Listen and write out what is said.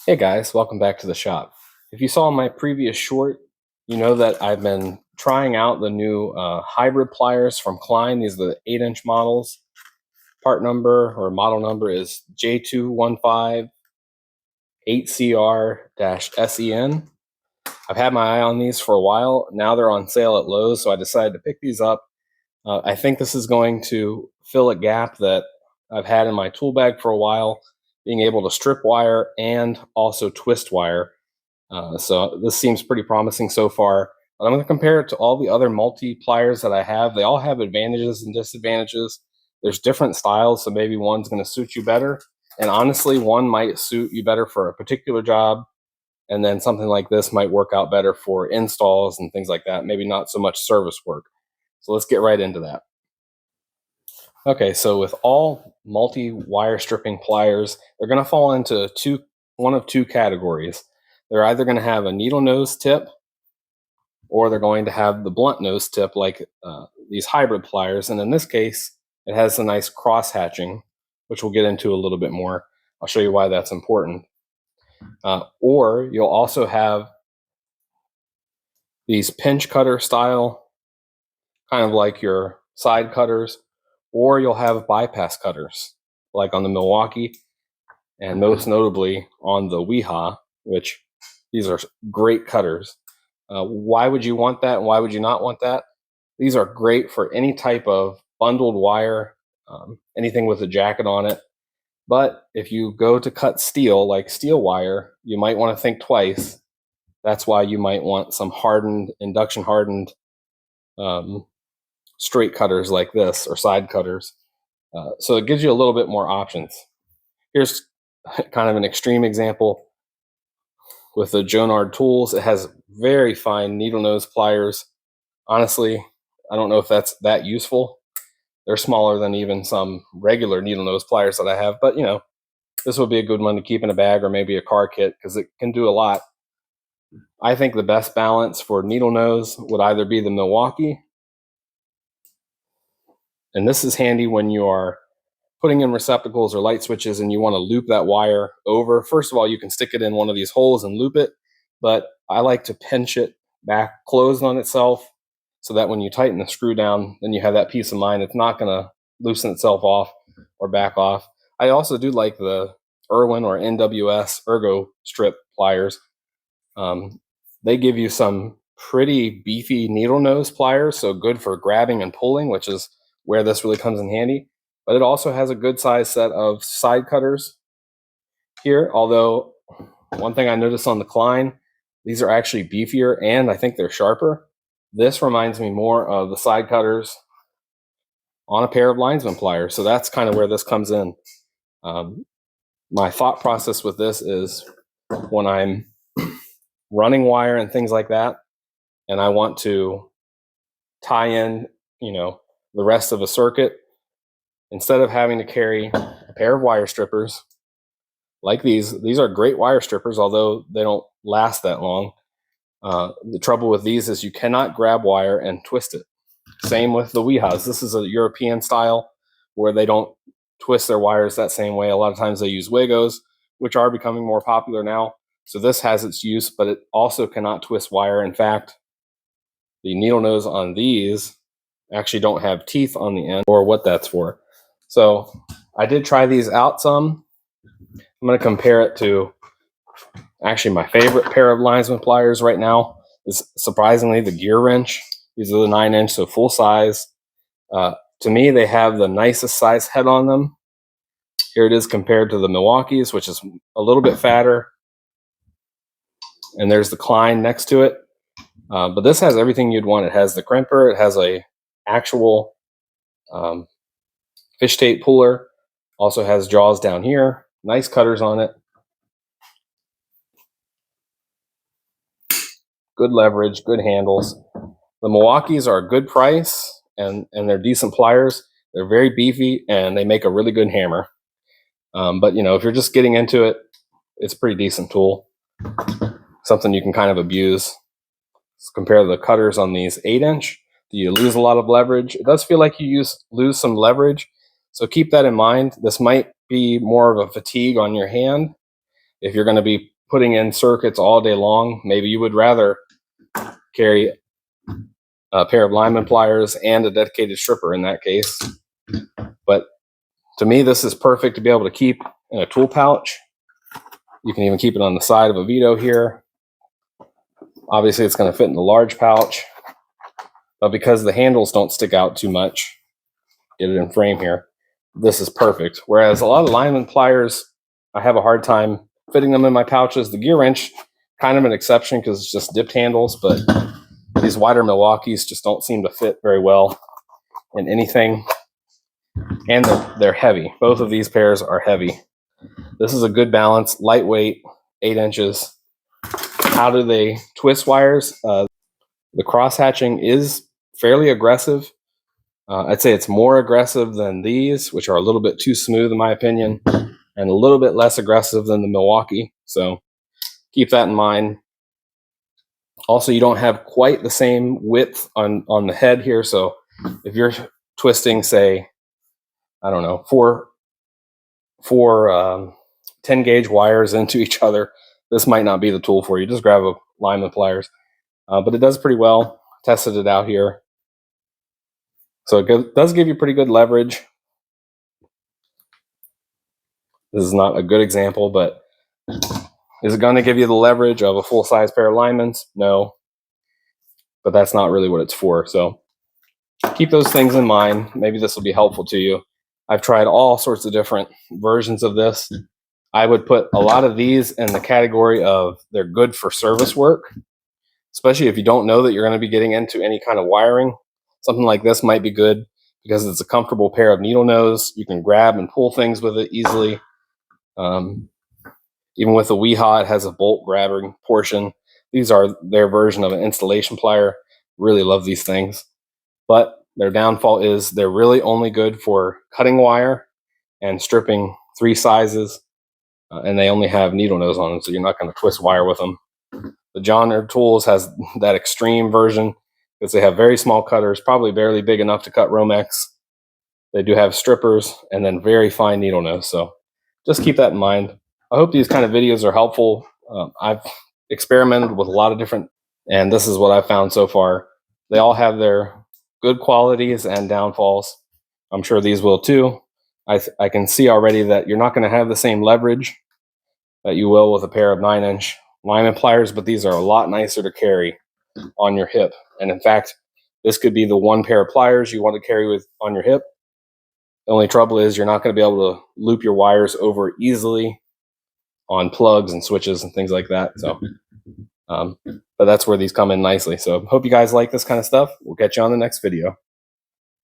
Hey guys, welcome back to the shop. If you saw my previous short, you know that I've been trying out the new hybrid pliers from Klein. These are the 8-inch models. Part number or model number is J2158CR-SEN. I've had my eye on these for a while. Now they're on sale at Lowe's, so I decided to pick these up. I think this is going to fill a gap that I've had in my tool bag for a while, being able to strip wire and also twist wire. So this seems pretty promising so far. But I'm going to compare it to all the other multi-pliers that I have. They all have advantages and disadvantages. There's different styles, so maybe one's going to suit you better. And honestly, one might suit you better for a particular job, and then something like this might work out better for installs and things like that. Maybe not so much service work. So let's get right into that. Okay, so with all multi-wire stripping pliers, they're going to fall into one of two categories. They're either going to have a needle nose tip, or they're going to have the blunt nose tip like these hybrid pliers. And in this case, it has a nice cross hatching, which we'll get into a little bit more. I'll show you why that's important. Or you'll also have these pinch cutter style, kind of like your side cutters, or you'll have bypass cutters, like on the Milwaukee, and most notably on the Weha, which these are great cutters. Why would you want that and why would you not want that? These are great for any type of bundled wire, anything with a jacket on it. But if you go to cut steel, like steel wire, you might want to think twice. That's why you might want some hardened, induction hardened straight cutters like this, or side cutters. So it gives you a little bit more options. Here's kind of an extreme example with the Jonard tools. It has very fine needle nose pliers. Honestly, I don't know if that's that useful. They're smaller than even some regular needle nose pliers that I have, but you know, this would be a good one to keep in a bag or maybe a car kit because it can do a lot. I think the best balance for needle nose would either be the Milwaukee, and this is handy when you are putting in receptacles or light switches and you want to loop that wire over. First of all, you can stick it in one of these holes and loop it, but I like to pinch it back closed on itself so that when you tighten the screw down, then you have that peace of mind. It's not going to loosen itself off or back off. I also do like the Irwin or NWS Ergo strip pliers. They give you some pretty beefy needle nose pliers, so good for grabbing and pulling, which is where this really comes in handy. But it also has a good size set of side cutters here, although one thing I noticed on the Klein, these are actually beefier and I think they're sharper. This reminds me more of the side cutters on a pair of linesman pliers, so that's kind of where this comes in. My thought process with this is when I'm running wire and things like that, and I want to tie in, the rest of a circuit, instead of having to carry a pair of wire strippers like these are great wire strippers, although they don't last that long. The trouble with these is you cannot grab wire and twist it. Same with the Wehas. This is a European style where they don't twist their wires that same way. A lot of times they use Wagos, which are becoming more popular now. So this has its use, but it also cannot twist wire. In fact, the needle nose on these actually don't have teeth on the end, or what that's for. So I did try these out some. I'm going to compare it to actually my favorite pair of linesman pliers right now is surprisingly the gear wrench. These are the 9-inch, so full size. To me, they have the nicest size head on them. Here it is compared to the Milwaukee's, which is a little bit fatter. And there's the Klein next to it. But this has everything you'd want. It has the crimper. It has a actual fish tape puller. Also has jaws down here. Nice cutters on it. Good leverage, good handles. The Milwaukee's are a good price, and they're decent pliers. They're very beefy, and they make a really good hammer. But if you're just getting into it, it's a pretty decent tool. Something you can kind of abuse. Let's compare the cutters on these 8-inch. Do you lose a lot of leverage? It does feel like you lose some leverage. So keep that in mind. This might be more of a fatigue on your hand. if you're going to be putting in circuits all day long, maybe you would rather carry a pair of lineman pliers and a dedicated stripper in that case. But to me, this is perfect to be able to keep in a tool pouch. You can even keep it on the side of a Vito here. Obviously, it's going to fit in the large pouch, but because the handles don't stick out too much, get it in frame here, this is perfect. Whereas a lot of lineman pliers, I have a hard time fitting them in my pouches. The gear wrench, kind of an exception because it's just dipped handles, but these wider Milwaukees just don't seem to fit very well in anything. And they're heavy. Both of these pairs are heavy. This is a good balance, lightweight, 8 inches. How do they twist wires? The cross hatching is fairly aggressive. I'd say it's more aggressive than these, which are a little bit too smooth in my opinion, and a little bit less aggressive than the Milwaukee. So keep that in mind. Also, you don't have quite the same width on the head here. So if you're twisting, say, I don't know, four 10 gauge wires into each other, this might not be the tool for you. Just grab a lineman pliers. But it does pretty well. Tested it out here. So it does give you pretty good leverage. This is not a good example, but is it going to give you the leverage of a full-size pair of linemen's? No. But that's not really what it's for. So keep those things in mind. Maybe this will be helpful to you. I've tried all sorts of different versions of this. I would put a lot of these in the category of they're good for service work, especially if you don't know that you're going to be getting into any kind of wiring. Something like this might be good because it's a comfortable pair of needle nose. You can grab and pull things with it easily. Even with the Weehaw, it has a bolt grabbing portion. These are their version of an installation plier. Really love these things. But their downfall is they're really only good for cutting wire and stripping 3 sizes. And they only have needle nose on them, so you're not going to twist wire with them. The John Deere Tools has that extreme version because they have very small cutters, probably barely big enough to cut Romex. They do have strippers and then very fine needle nose. So just keep that in mind. I hope these kind of videos are helpful. I've experimented with a lot of different, and this is what I've found so far. They all have their good qualities and downfalls. I'm sure these will too. I can see already that you're not going to have the same leverage that you will with a pair of 9-inch lineman pliers, but these are a lot nicer to carry on your hip. And in fact, this could be the one pair of pliers you want to carry with on your hip. The only trouble is you're not going to be able to loop your wires over easily on plugs and switches and things like that. So, but that's where these come in nicely. So hope you guys like this kind of stuff. We'll catch you on the next video.